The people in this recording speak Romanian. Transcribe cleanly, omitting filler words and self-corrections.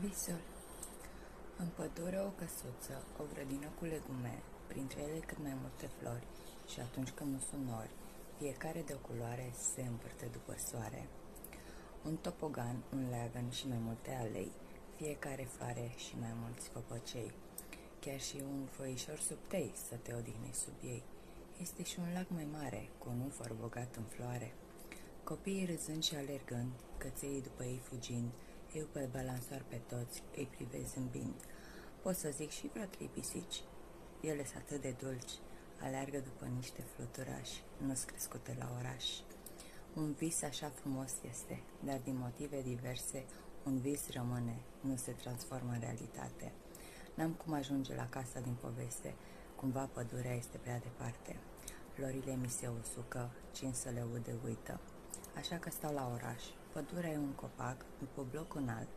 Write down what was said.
Visul. În pădure o căsuță, o grădină cu legume, printre ele cât mai multe flori, și atunci când nu sunt nori, fiecare de o culoare se împărte după soare. Un topogan, un leagăn și mai multe alei, fiecare floare și mai mulți copăcei. Chiar și un foișor sub tei să te odihnești sub ei. Este și un lac mai mare, cu un ufăr bogat în floare. Copiii râzând și alergând, căței după ei fugind, eu pe balansoar pe toți îi privesc zâmbind. Pot să zic și vreo 3 pisici. Ele sunt atât de dulci, aleargă după niște fluturași, nu-s crescute la oraș. Un vis așa frumos este, dar din motive diverse, un vis rămâne, nu se transformă în realitate. N-am cum ajunge la casa din poveste, cumva pădurea este prea departe. Florile mi se usucă, cine să le ude uită. Așa că stau la oraș. Pădurea e un copac, după bloc înalt,